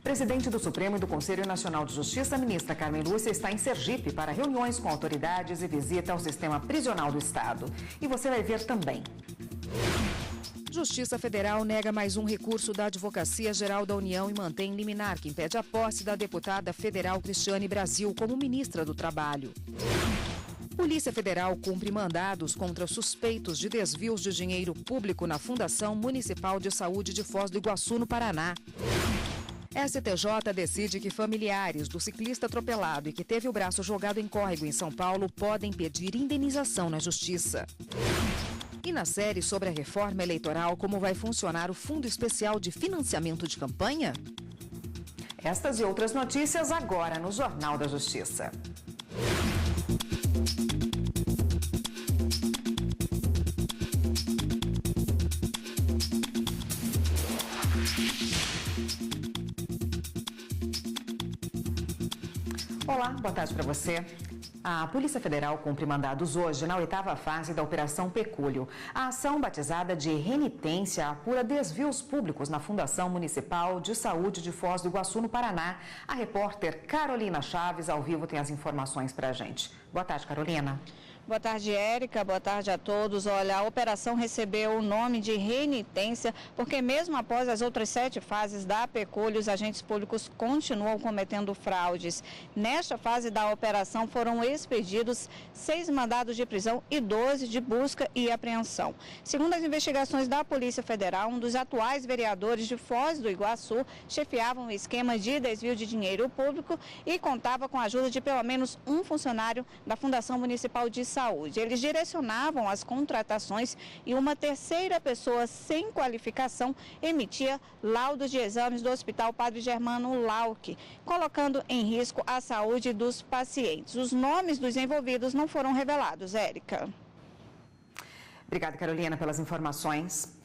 Presidente do Supremo e do Conselho Nacional de Justiça, a ministra Carmen Lúcia, está em Sergipe para reuniões com autoridades e visita ao sistema prisional do Estado. E você vai ver também. Justiça Federal nega mais um recurso da Advocacia Geral da União e mantém liminar que impede a posse da deputada federal Cristiane Brasil como ministra do Trabalho. Polícia Federal cumpre mandados contra suspeitos de desvios de dinheiro público na Fundação Municipal de Saúde de Foz do Iguaçu, no Paraná. STJ decide que familiares do ciclista atropelado e que teve o braço jogado em córrego em São Paulo podem pedir indenização na Justiça. E na série sobre a reforma eleitoral, como vai funcionar o Fundo Especial de Financiamento de Campanha? Estas e outras notícias agora no Jornal da Justiça. Olá, boa tarde para você. A Polícia Federal cumpre mandados hoje na 8ª fase da Operação Pecúlio. A ação, batizada de renitência, apura desvios públicos na Fundação Municipal de Saúde de Foz do Iguaçu, no Paraná. A repórter Carolina Chaves, ao vivo, tem as informações para a gente. Boa tarde, Carolina. Boa tarde, Érica. Boa tarde a todos. Olha, a operação recebeu o nome de renitência porque mesmo após as outras 7 fases da Pecúlio, os agentes públicos continuam cometendo fraudes. Nesta fase da operação foram expedidos 6 mandados de prisão e 12 de busca e apreensão. Segundo as investigações da Polícia Federal, um dos atuais vereadores de Foz do Iguaçu chefiava um esquema de desvio de dinheiro público e contava com a ajuda de pelo menos um funcionário da Fundação Municipal de Saúde. Eles direcionavam as contratações e uma terceira pessoa sem qualificação emitia laudos de exames do Hospital Padre Germano Lauck, colocando em risco a saúde dos pacientes. Os nomes dos envolvidos não foram revelados, Érica. Obrigada, Carolina, pelas informações.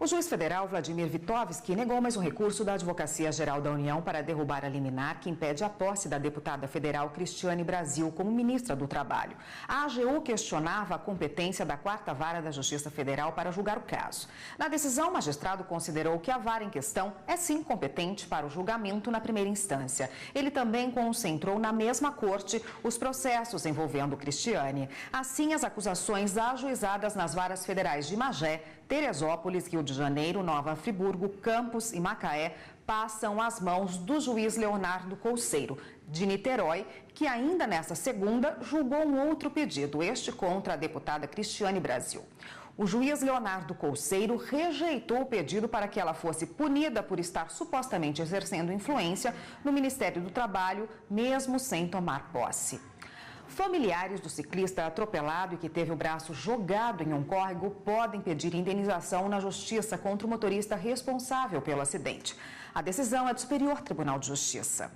O juiz federal Vladimir Vitovski negou mais um recurso da Advocacia Geral da União para derrubar a liminar que impede a posse da deputada federal Cristiane Brasil como ministra do Trabalho. A AGU questionava a competência da 4ª Vara da Justiça Federal para julgar o caso. Na decisão, o magistrado considerou que a vara em questão é sim competente para o julgamento na primeira instância. Ele também concentrou na mesma corte os processos envolvendo Cristiane. Assim, as acusações ajuizadas nas varas federais de Magé, Teresópolis, Rio de Janeiro, Nova Friburgo, Campos e Macaé passam às mãos do juiz Leonardo Couceiro, de Niterói, que ainda nesta segunda julgou um outro pedido, este contra a deputada Cristiane Brasil. O juiz Leonardo Couceiro rejeitou o pedido para que ela fosse punida por estar supostamente exercendo influência no Ministério do Trabalho, mesmo sem tomar posse. Familiares do ciclista atropelado e que teve o braço jogado em um córrego podem pedir indenização na Justiça contra o motorista responsável pelo acidente. A decisão é do Superior Tribunal de Justiça.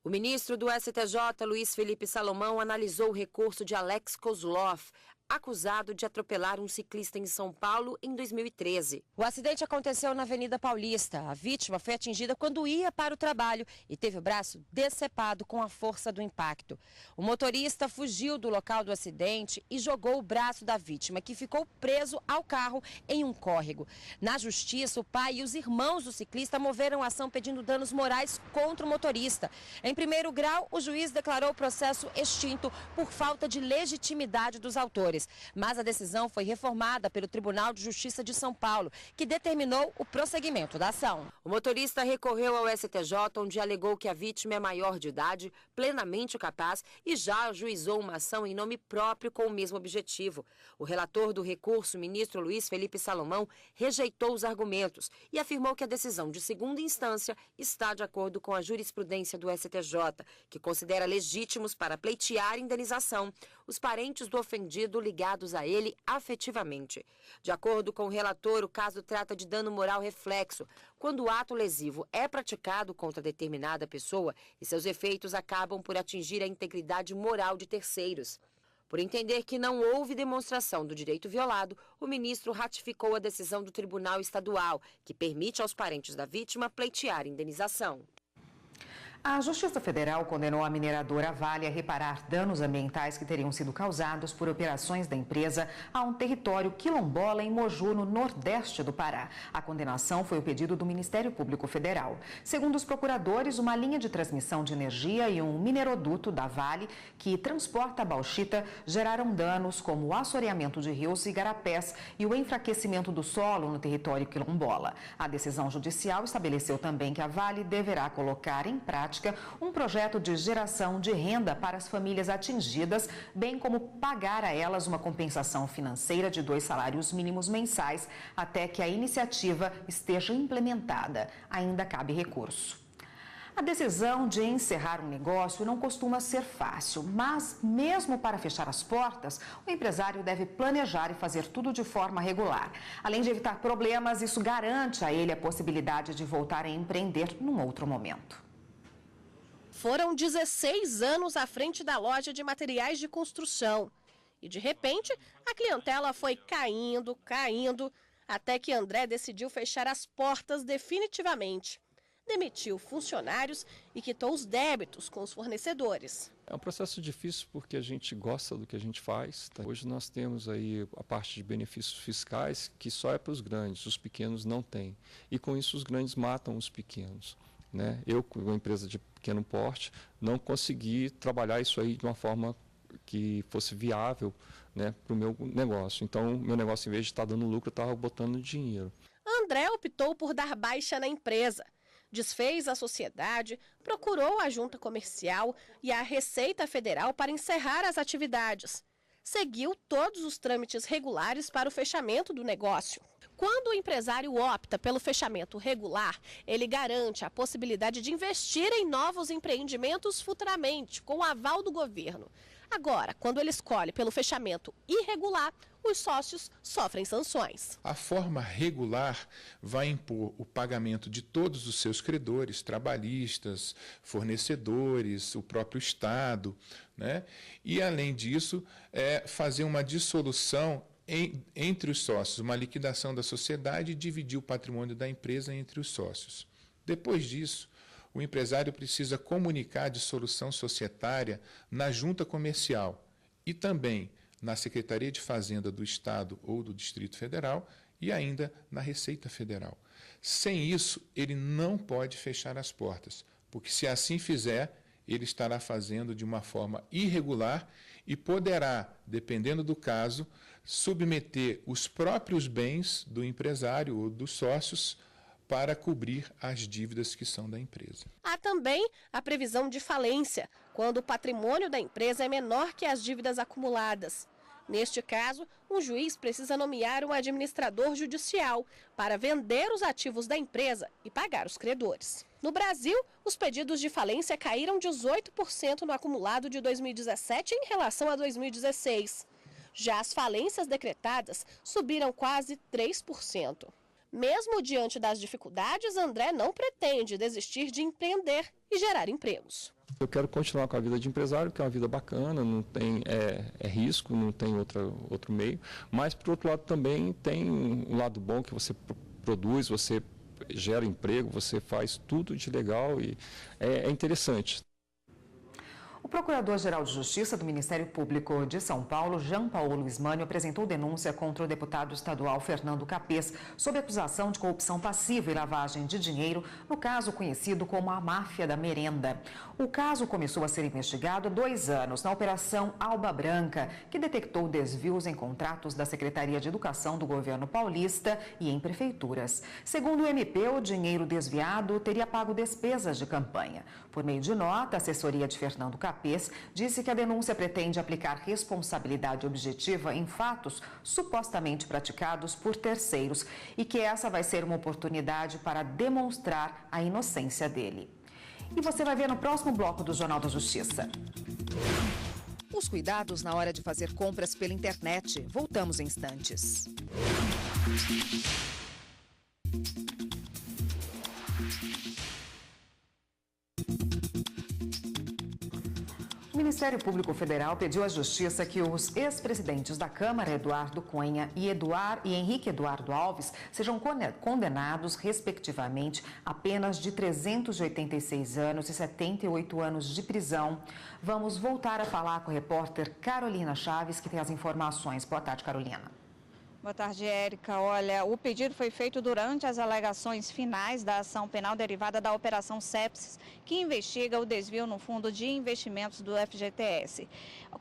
O ministro do STJ, Luiz Felipe Salomão, analisou o recurso de Alex Kozlov, acusado de atropelar um ciclista em São Paulo em 2013. O acidente aconteceu na Avenida Paulista. A vítima foi atingida quando ia para o trabalho e teve o braço decepado com a força do impacto. O motorista fugiu do local do acidente e jogou o braço da vítima, que ficou preso ao carro em um córrego. Na justiça, o pai e os irmãos do ciclista moveram ação pedindo danos morais contra o motorista. Em primeiro grau, o juiz declarou o processo extinto por falta de legitimidade dos autores. Mas a decisão foi reformada pelo Tribunal de Justiça de São Paulo, que determinou o prosseguimento da ação. O motorista recorreu ao STJ, onde alegou que a vítima é maior de idade, plenamente capaz e já ajuizou uma ação em nome próprio com o mesmo objetivo. O relator do recurso, ministro Luiz Felipe Salomão, rejeitou os argumentos e afirmou que a decisão de segunda instância está de acordo com a jurisprudência do STJ, que considera legítimos para pleitear indenização os parentes do ofendido ligados a ele afetivamente. De acordo com o relator, o caso trata de dano moral reflexo, quando o ato lesivo é praticado contra determinada pessoa e seus efeitos acabam por atingir a integridade moral de terceiros. Por entender que não houve demonstração do direito violado, o ministro ratificou a decisão do Tribunal Estadual, que permite aos parentes da vítima pleitear indenização. A Justiça Federal condenou a mineradora Vale a reparar danos ambientais que teriam sido causados por operações da empresa a um território quilombola em Moju, no nordeste do Pará. A condenação foi o pedido do Ministério Público Federal. Segundo os procuradores, uma linha de transmissão de energia e um mineroduto da Vale, que transporta a bauxita, geraram danos como o assoreamento de rios e igarapés e o enfraquecimento do solo no território quilombola. A decisão judicial estabeleceu também que a Vale deverá colocar em prática um projeto de geração de renda para as famílias atingidas, bem como pagar a elas uma compensação financeira de 2 salários mínimos mensais até que a iniciativa esteja implementada. Ainda cabe recurso. A decisão de encerrar um negócio não costuma ser fácil, mas mesmo para fechar as portas, o empresário deve planejar e fazer tudo de forma regular. Além de evitar problemas, isso garante a ele a possibilidade de voltar a empreender num outro momento. Foram 16 anos à frente da loja de materiais de construção. E, de repente, a clientela foi caindo, até que André decidiu fechar as portas definitivamente. Demitiu funcionários e quitou os débitos com os fornecedores. É um processo difícil porque a gente gosta do que a gente faz. Tá? Hoje nós temos aí a parte de benefícios fiscais que só é para os grandes, os pequenos não têm. E com isso os grandes matam os pequenos. Né? Eu, com uma empresa de pequeno porte, não consegui trabalhar isso aí de uma forma que fosse viável, né, para o meu negócio. Então, meu negócio, em vez de estar dando lucro, estava botando dinheiro. André optou por dar baixa na empresa. Desfez a sociedade, procurou a junta comercial e a Receita Federal para encerrar as atividades. Seguiu todos os trâmites regulares para o fechamento do negócio. Quando o empresário opta pelo fechamento regular, ele garante a possibilidade de investir em novos empreendimentos futuramente, com o aval do governo. Agora, quando ele escolhe pelo fechamento irregular, os sócios sofrem sanções. A forma regular vai impor o pagamento de todos os seus credores, trabalhistas, fornecedores, o próprio Estado, né? E, além disso, fazer uma dissolução entre os sócios, uma liquidação da sociedade e dividir o patrimônio da empresa entre os sócios. Depois disso, o empresário precisa comunicar a dissolução societária na junta comercial e também na Secretaria de Fazenda do Estado ou do Distrito Federal e ainda na Receita Federal. Sem isso, ele não pode fechar as portas, porque se assim fizer, ele estará fazendo de uma forma irregular e poderá, dependendo do caso, submeter os próprios bens do empresário ou dos sócios para cobrir as dívidas que são da empresa. Há também a previsão de falência, quando o patrimônio da empresa é menor que as dívidas acumuladas. Neste caso, um juiz precisa nomear um administrador judicial para vender os ativos da empresa e pagar os credores. No Brasil, os pedidos de falência caíram 18% no acumulado de 2017 em relação a 2016. Já as falências decretadas subiram quase 3%. Mesmo diante das dificuldades, André não pretende desistir de empreender e gerar empregos. Eu quero continuar com a vida de empresário, que é uma vida bacana, não tem risco, não tem outro meio. Mas, por outro lado, também tem um lado bom que você produz, você gera emprego, você faz tudo de legal e é interessante. O Procurador-Geral de Justiça do Ministério Público de São Paulo, Jean Paulo Ismânio, apresentou denúncia contra o deputado estadual Fernando Capês sob acusação de corrupção passiva e lavagem de dinheiro no caso conhecido como a máfia da merenda. O caso começou a ser investigado há 2 anos na Operação Alba Branca, que detectou desvios em contratos da Secretaria de Educação do governo paulista e em prefeituras. Segundo o MP, o dinheiro desviado teria pago despesas de campanha. Por meio de nota, a assessoria de Fernando Capês disse que a denúncia pretende aplicar responsabilidade objetiva em fatos supostamente praticados por terceiros e que essa vai ser uma oportunidade para demonstrar a inocência dele. E você vai ver no próximo bloco do Jornal da Justiça. Os cuidados na hora de fazer compras pela internet. Voltamos em instantes. O Ministério Público Federal pediu à Justiça que os ex-presidentes da Câmara, Eduardo Cunha e Henrique Eduardo Alves, sejam condenados, respectivamente, a penas de 386 anos e 78 anos de prisão. Vamos voltar a falar com a repórter Carolina Chaves, que tem as informações. Boa tarde, Carolina. Boa tarde, Érica. Olha, o pedido foi feito durante as alegações finais da ação penal derivada da Operação Sepsis, que investiga o desvio no Fundo de Investimentos do FGTS.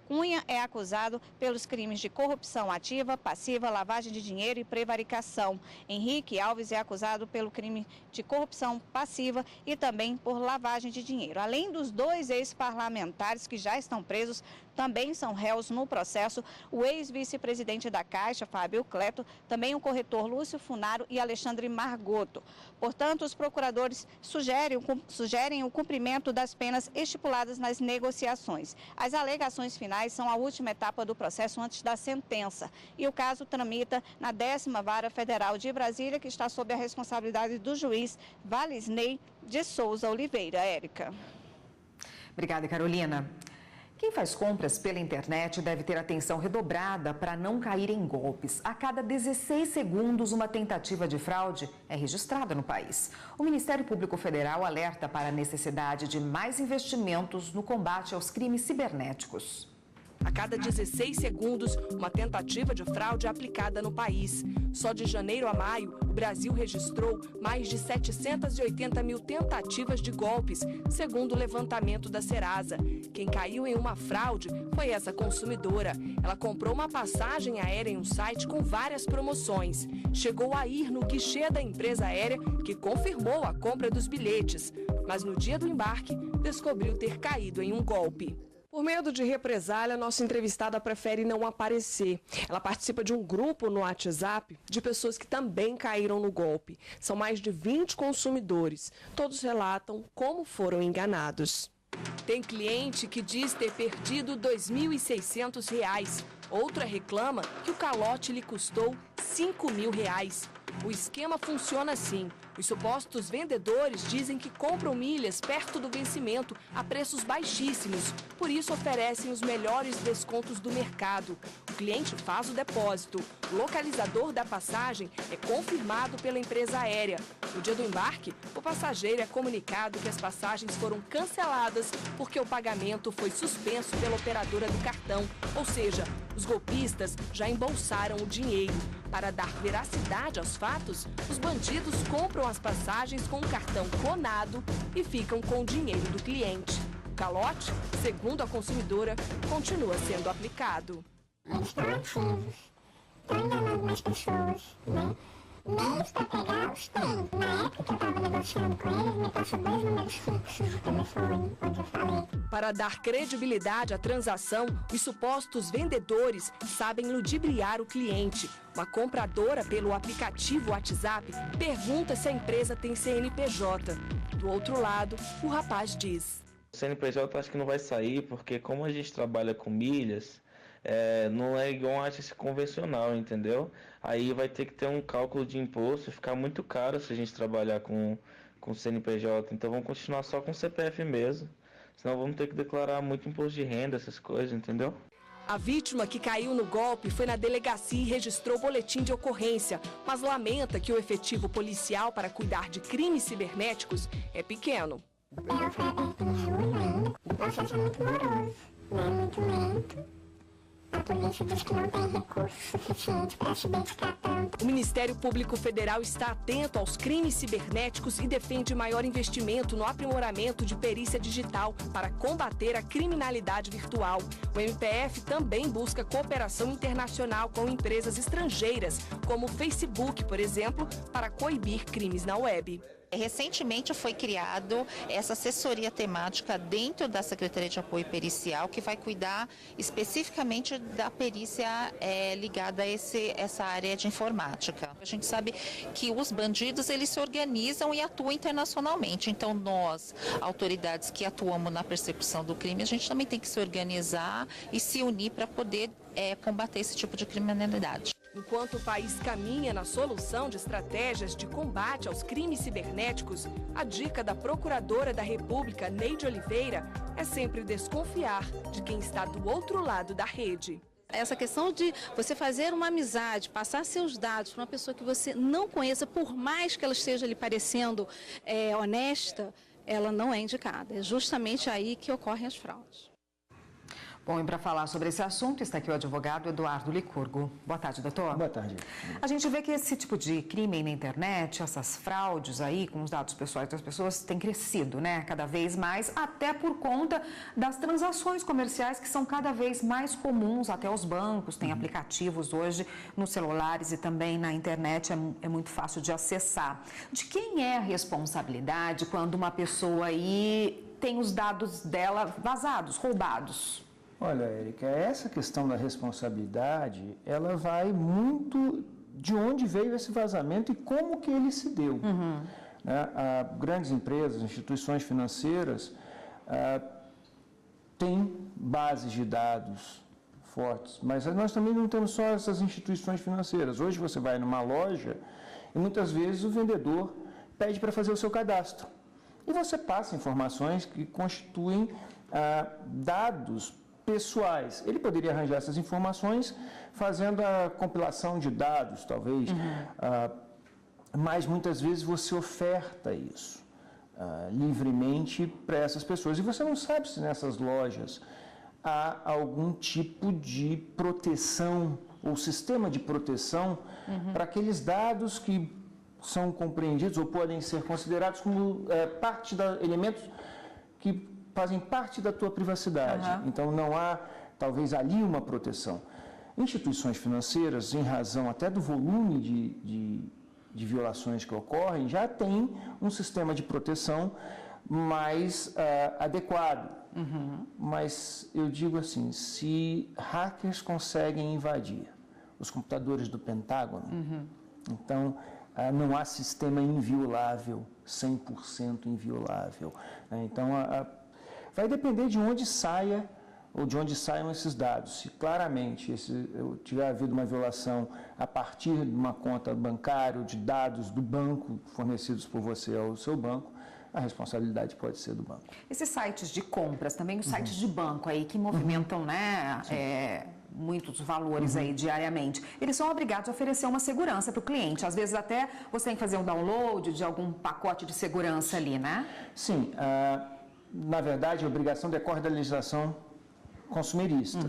Cunha é acusado pelos crimes de corrupção ativa, passiva, lavagem de dinheiro e prevaricação. Henrique Alves é acusado pelo crime de corrupção passiva e também por lavagem de dinheiro. Além dos dois ex-parlamentares que já estão presos, também são réus no processo o ex-vice-presidente da Caixa, Fábio Cleto, também o corretor Lúcio Funaro e Alexandre Margotto. Portanto, os procuradores sugerem o cumprimento das penas estipuladas nas negociações. As alegações finais são a última etapa do processo antes da sentença. E o caso tramita na 10ª Vara Federal de Brasília, que está sob a responsabilidade do juiz Valisney de Souza Oliveira. Érica. Obrigada, Carolina. Quem faz compras pela internet deve ter atenção redobrada para não cair em golpes. A cada 16 segundos, uma tentativa de fraude é registrada no país. O Ministério Público Federal alerta para a necessidade de mais investimentos no combate aos crimes cibernéticos. A cada 16 segundos, uma tentativa de fraude é aplicada no país. Só de janeiro a maio, o Brasil registrou mais de 780 mil tentativas de golpes, segundo o levantamento da Serasa. Quem caiu em uma fraude foi essa consumidora. Ela comprou uma passagem aérea em um site com várias promoções. Chegou a ir no guichê da empresa aérea, que confirmou a compra dos bilhetes. Mas no dia do embarque, descobriu ter caído em um golpe. Por medo de represália, nossa entrevistada prefere não aparecer. Ela participa de um grupo no WhatsApp de pessoas que também caíram no golpe. São mais de 20 consumidores. Todos relatam como foram enganados. Tem cliente que diz ter perdido R$ 2.600. Outra reclama que o calote lhe custou R$ 5.000. O esquema funciona assim. Os supostos vendedores dizem que compram milhas perto do vencimento a preços baixíssimos. Por isso, oferecem os melhores descontos do mercado. O cliente faz o depósito. O localizador da passagem é confirmado pela empresa aérea. No dia do embarque, o passageiro é comunicado que as passagens foram canceladas porque o pagamento foi suspenso pela operadora do cartão. Ou seja, os golpistas já embolsaram o dinheiro. Para dar veracidade aos fatos, os bandidos compram as passagens com um cartão clonado e ficam com o dinheiro do cliente. O calote, segundo a consumidora, continua sendo aplicado. Eles estão ativos, estão enganando mais pessoas, né? Meios para pegar os tem. Na época que eu estava negociando com eles, me passou 2 números fixos de telefone, onde eu falei. Para dar credibilidade à transação, os supostos vendedores sabem ludibriar o cliente. Uma compradora pelo aplicativo WhatsApp pergunta se a empresa tem CNPJ. Do outro lado, o rapaz diz: O CNPJ acho que não vai sair, porque como a gente trabalha com milhas, não é igual a agência convencional, entendeu? Aí vai ter que ter um cálculo de imposto, ficar muito caro se a gente trabalhar com CNPJ. Então vamos continuar só com CPF mesmo, senão vamos ter que declarar muito imposto de renda, essas coisas, entendeu? A vítima que caiu no golpe foi na delegacia e registrou boletim de ocorrência, mas lamenta que o efetivo policial para cuidar de crimes cibernéticos é pequeno. O PL foi aberto em julho ainda, o processo é muito moroso, né? Muito lento. A polícia diz que não tem recurso suficiente para se dedicar tanto. O Ministério Público Federal está atento aos crimes cibernéticos e defende maior investimento no aprimoramento de perícia digital para combater a criminalidade virtual. O MPF também busca cooperação internacional com empresas estrangeiras, como o Facebook, por exemplo, para coibir crimes na web. Recentemente foi criado essa assessoria temática dentro da Secretaria de Apoio Pericial, que vai cuidar especificamente da perícia ligada a essa área de informática. A gente sabe que os bandidos, eles se organizam e atuam internacionalmente. Então nós, autoridades que atuamos na persecução do crime, a gente também tem que se organizar e se unir para poder combater esse tipo de criminalidade. Enquanto o país caminha na solução de estratégias de combate aos crimes cibernéticos, a dica da Procuradora da República, Neide Oliveira, é sempre desconfiar de quem está do outro lado da rede. Essa questão de você fazer uma amizade, passar seus dados para uma pessoa que você não conheça, por mais que ela esteja lhe parecendo honesta, ela não é indicada. É justamente aí que ocorrem as fraudes. Bom, e para falar sobre esse assunto, está aqui o advogado Eduardo Licurgo. Boa tarde, doutor. Boa tarde. A gente vê que esse tipo de crime na internet, essas fraudes aí com os dados pessoais das pessoas, tem crescido, né? Cada vez mais, até por conta das transações comerciais que são cada vez mais comuns, até os bancos têm aplicativos hoje nos celulares e também na internet, é muito fácil de acessar. De quem é a responsabilidade quando uma pessoa aí tem os dados dela vazados, roubados? Olha, Érica, essa questão da responsabilidade, ela vai muito de onde veio esse vazamento e como que ele se deu. Grandes empresas, instituições financeiras têm bases de dados fortes, mas nós também não temos só essas instituições financeiras. Hoje você vai numa loja e muitas vezes o vendedor pede para fazer o seu cadastro. E você passa informações que constituem dados pessoais. Ele poderia arranjar essas informações fazendo a compilação de dados, talvez, mas muitas vezes você oferta isso livremente para essas pessoas. E você não sabe se nessas lojas há algum tipo de proteção ou sistema de proteção para aqueles dados que são compreendidos ou podem ser considerados como elementos que fazem parte da tua privacidade. Então, não há, talvez, ali uma proteção. Instituições financeiras, em razão até do volume de violações que ocorrem, já têm um sistema de proteção mais adequado. Mas eu digo assim, se hackers conseguem invadir os computadores do Pentágono, então não há sistema inviolável, 100% inviolável. Então, vai depender de onde saia ou de onde saiam esses dados. Se claramente tiver havido uma violação a partir de uma conta bancária, de dados do banco fornecidos por você ao seu banco, a responsabilidade pode ser do banco. Esses sites de compras, também os sites de banco aí que movimentam, muitos valores aí diariamente, eles são obrigados a oferecer uma segurança para o cliente. Às vezes até você tem que fazer um download de algum pacote de segurança ali, né? Sim, na verdade a obrigação decorre da legislação consumerista,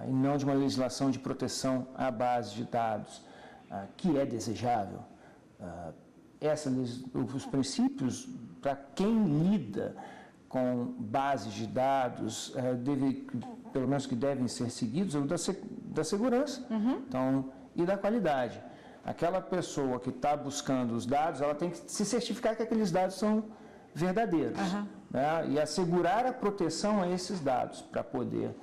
e não de uma legislação de proteção à base de dados, que é desejável. Os princípios para quem lida com bases de dados, pelo menos que devem ser seguidos, é o da segurança e da qualidade. Aquela pessoa que está buscando os dados, ela tem que se certificar que aqueles dados são verdadeiros, e assegurar a proteção a esses dados para poder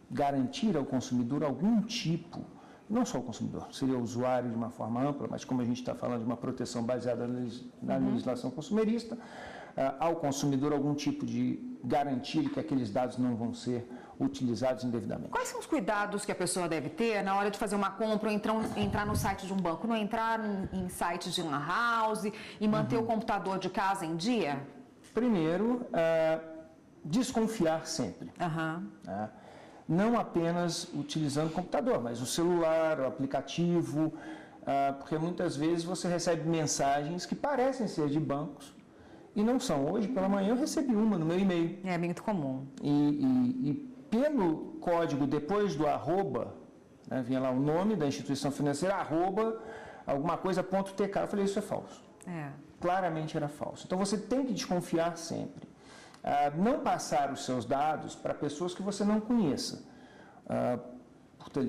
garantir ao consumidor algum tipo, não só o consumidor, seria o usuário de uma forma ampla, mas como a gente está falando de uma proteção baseada na legislação consumerista, ao consumidor algum tipo de garantia que aqueles dados não vão ser utilizados indevidamente. Quais são os cuidados que a pessoa deve ter na hora de fazer uma compra ou entrar no site de um banco? Não entrar em sites de lan house e manter o computador de casa em dia? Primeiro, desconfiar sempre. Não apenas utilizando o computador, mas o celular, o aplicativo, porque muitas vezes você recebe mensagens que parecem ser de bancos e não são. Hoje, pela manhã, eu recebi uma no meu e-mail. É muito comum. E pelo código, depois do arroba, vinha lá o nome da instituição financeira, arroba, alguma coisa, .tk. Eu falei, isso é falso. Claramente era falso. Então, você tem que desconfiar sempre. Não passar os seus dados para pessoas que você não conheça,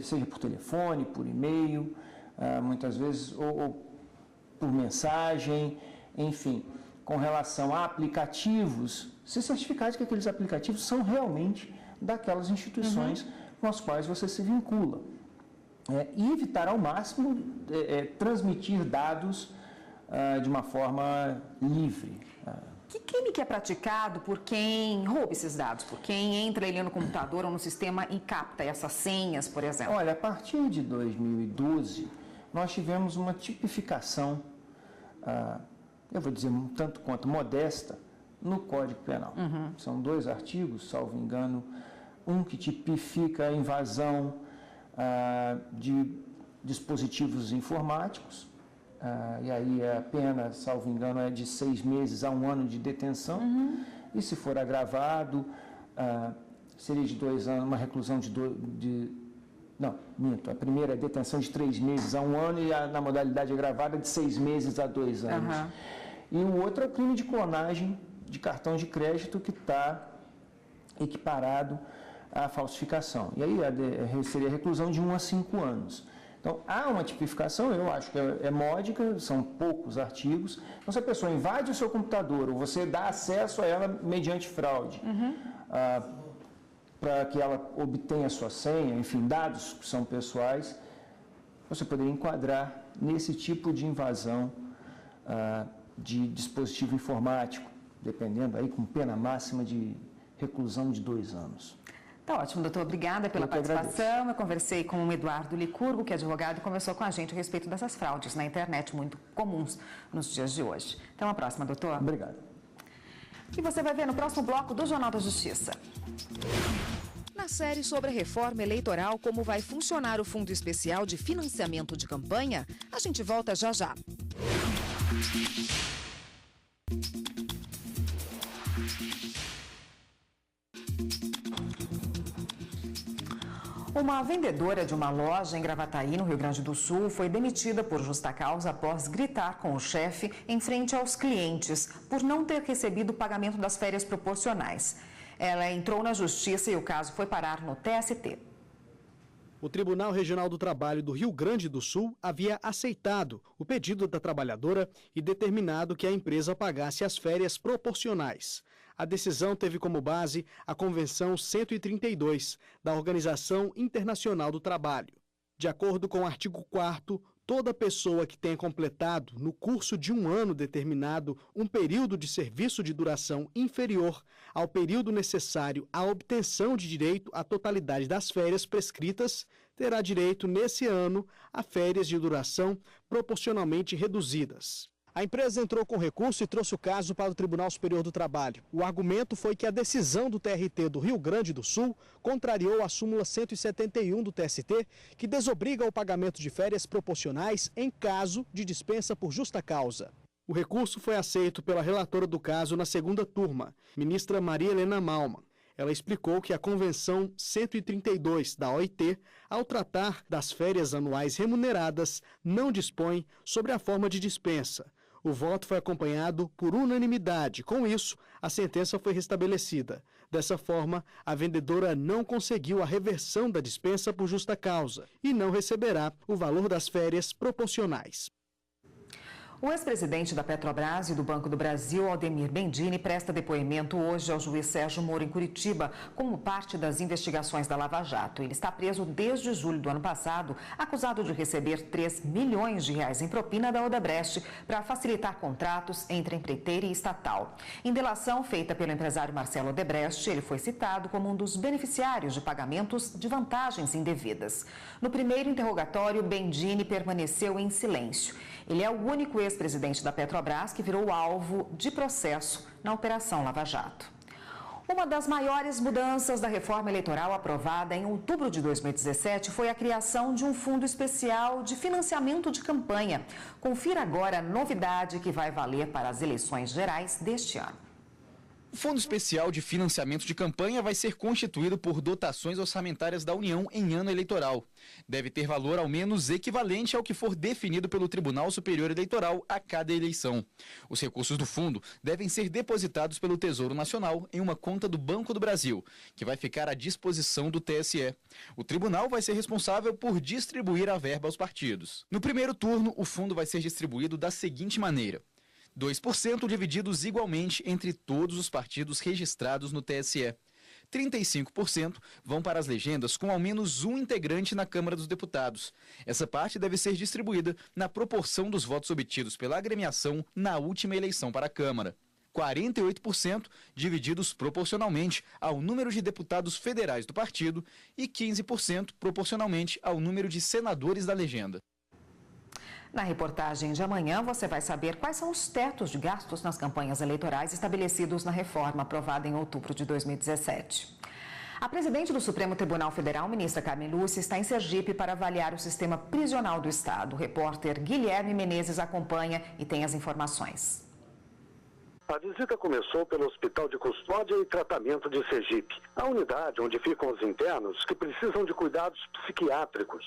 seja por telefone, por e-mail, muitas vezes, ou por mensagem, enfim. Com relação a aplicativos, se certificar de que aqueles aplicativos são realmente daquelas instituições com as quais você se vincula. E evitar ao máximo transmitir dados de uma forma livre. Que crime que é praticado por quem rouba esses dados, por quem entra ali no computador ou no sistema e capta essas senhas, por exemplo? Olha, a partir de 2012, nós tivemos uma tipificação, eu vou dizer um tanto quanto modesta, no Código Penal. São 2 artigos, salvo engano, um que tipifica a invasão de dispositivos informáticos, e aí a pena, salvo engano, é de 6 meses a 1 ano de detenção, e se for agravado, seria de 2 anos, uma reclusão não, minto, a primeira é detenção de 3 meses a 1 ano e na modalidade agravada de 6 meses a 2 anos. E o outro é o crime de clonagem de cartão de crédito que está equiparado à falsificação. E aí seria reclusão de 1 a 5 anos. Então, há uma tipificação, eu acho que é módica, são poucos artigos. Então, se a pessoa invade o seu computador ou você dá acesso a ela mediante fraude, para que ela obtenha sua senha, enfim, dados que são pessoais, você poderia enquadrar nesse tipo de invasão de dispositivo informático, dependendo aí com pena máxima de reclusão de 2 anos. Tá ótimo, doutor. Obrigada pela participação. Eu conversei com o Eduardo Licurgo, que é advogado, e conversou com a gente a respeito dessas fraudes na internet muito comuns nos dias de hoje. Até uma próxima, doutor. Obrigado. E você vai ver no próximo bloco do Jornal da Justiça. Na série sobre a reforma eleitoral, como vai funcionar o Fundo Especial de Financiamento de Campanha, a gente volta já já. Uma vendedora de uma loja em Gravataí, no Rio Grande do Sul, foi demitida por justa causa após gritar com o chefe em frente aos clientes por não ter recebido o pagamento das férias proporcionais. Ela entrou na justiça e o caso foi parar no TST. O Tribunal Regional do Trabalho do Rio Grande do Sul havia aceitado o pedido da trabalhadora e determinado que a empresa pagasse as férias proporcionais. A decisão teve como base a Convenção 132 da Organização Internacional do Trabalho. De acordo com o artigo 4º, toda pessoa que tenha completado, no curso de 1 ano determinado, um período de serviço de duração inferior ao período necessário à obtenção de direito à totalidade das férias prescritas, terá direito, nesse ano, a férias de duração proporcionalmente reduzidas. A empresa entrou com recurso e trouxe o caso para o Tribunal Superior do Trabalho. O argumento foi que a decisão do TRT do Rio Grande do Sul contrariou a súmula 171 do TST, que desobriga o pagamento de férias proporcionais em caso de dispensa por justa causa. O recurso foi aceito pela relatora do caso na segunda turma, ministra Maria Helena Malman. Ela explicou que a Convenção 132 da OIT, ao tratar das férias anuais remuneradas, não dispõe sobre a forma de dispensa. O voto foi acompanhado por unanimidade. Com isso, a sentença foi restabelecida. Dessa forma, a vendedora não conseguiu a reversão da dispensa por justa causa e não receberá o valor das férias proporcionais. O ex-presidente da Petrobras e do Banco do Brasil, Aldemir Bendini, presta depoimento hoje ao juiz Sérgio Moro em Curitiba, como parte das investigações da Lava Jato. Ele está preso desde julho do ano passado, acusado de receber 3 milhões de reais em propina da Odebrecht para facilitar contratos entre empreiteira e estatal. Em delação feita pelo empresário Marcelo Odebrecht, ele foi citado como um dos beneficiários de pagamentos de vantagens indevidas. No primeiro interrogatório, Bendini permaneceu em silêncio. Ele é o único ex-presidente da Petrobras que virou alvo de processo na Operação Lava Jato. Uma das maiores mudanças da reforma eleitoral aprovada em outubro de 2017 foi a criação de um fundo especial de financiamento de campanha. Confira agora a novidade que vai valer para as eleições gerais deste ano. O Fundo Especial de Financiamento de Campanha vai ser constituído por dotações orçamentárias da União em ano eleitoral. Deve ter valor ao menos equivalente ao que for definido pelo Tribunal Superior Eleitoral a cada eleição. Os recursos do fundo devem ser depositados pelo Tesouro Nacional em uma conta do Banco do Brasil, que vai ficar à disposição do TSE. O tribunal vai ser responsável por distribuir a verba aos partidos. No primeiro turno, o fundo vai ser distribuído da seguinte maneira: 2% divididos igualmente entre todos os partidos registrados no TSE. 35% vão para as legendas com ao menos um integrante na Câmara dos Deputados. Essa parte deve ser distribuída na proporção dos votos obtidos pela agremiação na última eleição para a Câmara. 48% divididos proporcionalmente ao número de deputados federais do partido e 15% proporcionalmente ao número de senadores da legenda. Na reportagem de amanhã, você vai saber quais são os tetos de gastos nas campanhas eleitorais estabelecidos na reforma aprovada em outubro de 2017. A presidente do Supremo Tribunal Federal, ministra Carmen Lúcia, está em Sergipe para avaliar o sistema prisional do Estado. O repórter Guilherme Menezes acompanha e tem as informações. A visita começou pelo Hospital de Custódia e Tratamento de Sergipe, a unidade onde ficam os internos que precisam de cuidados psiquiátricos.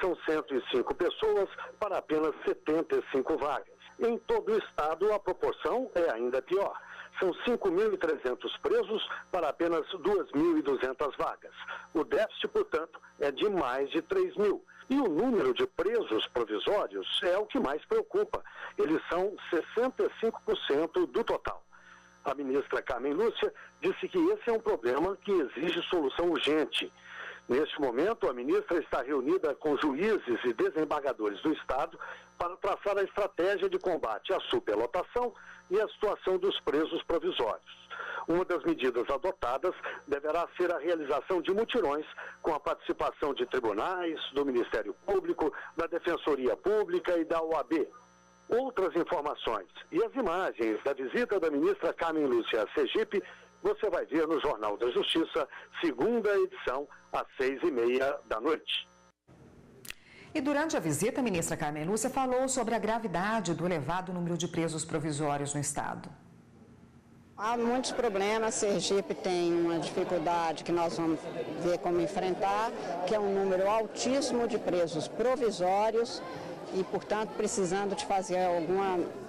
São 105 pessoas para apenas 75 vagas. Em todo o estado, a proporção é ainda pior. São 5.300 presos para apenas 2.200 vagas. O déficit, portanto, é de mais de 3.000. E o número de presos provisórios é o que mais preocupa. Eles são 65% do total. A ministra Carmen Lúcia disse que esse é um problema que exige solução urgente. Neste momento, a ministra está reunida com juízes e desembargadores do Estado para traçar a estratégia de combate à superlotação e à situação dos presos provisórios. Uma das medidas adotadas deverá ser a realização de mutirões com a participação de tribunais, do Ministério Público, da Defensoria Pública e da OAB. Outras informações e as imagens da visita da ministra Carmen Lúcia a Sergipe você vai ver no Jornal da Justiça, segunda edição, às 6h30 da noite. E durante a visita, a ministra Carmen Lúcia falou sobre a gravidade do elevado número de presos provisórios no estado. Há muitos problemas, Sergipe tem uma dificuldade que nós vamos ver como enfrentar, que é um número altíssimo de presos provisórios e, portanto, precisando de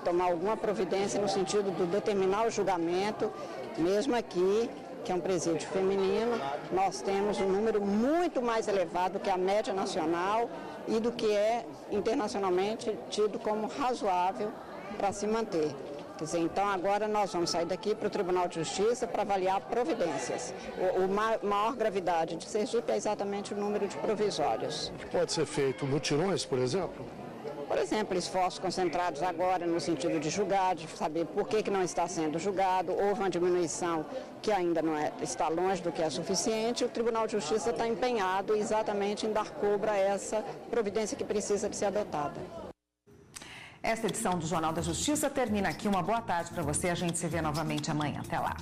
tomar alguma providência no sentido de determinar o julgamento. Mesmo aqui, que é um presídio feminino, nós temos um número muito mais elevado que a média nacional e do que é internacionalmente tido como razoável para se manter. Quer dizer, então agora nós vamos sair daqui para o Tribunal de Justiça para avaliar providências. A maior gravidade de Sergipe é exatamente o número de provisórios. Pode ser feito mutirões, por exemplo? Por exemplo, esforços concentrados agora no sentido de julgar, de saber por que não está sendo julgado, houve uma diminuição que ainda está longe do que é suficiente, o Tribunal de Justiça está empenhado exatamente em dar cobra a essa providência que precisa de ser adotada. Esta edição do Jornal da Justiça termina aqui. Uma boa tarde para você, a gente se vê novamente amanhã. Até lá.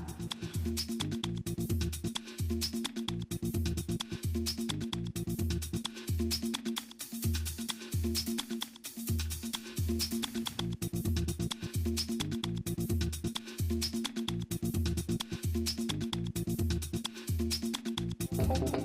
Thank you.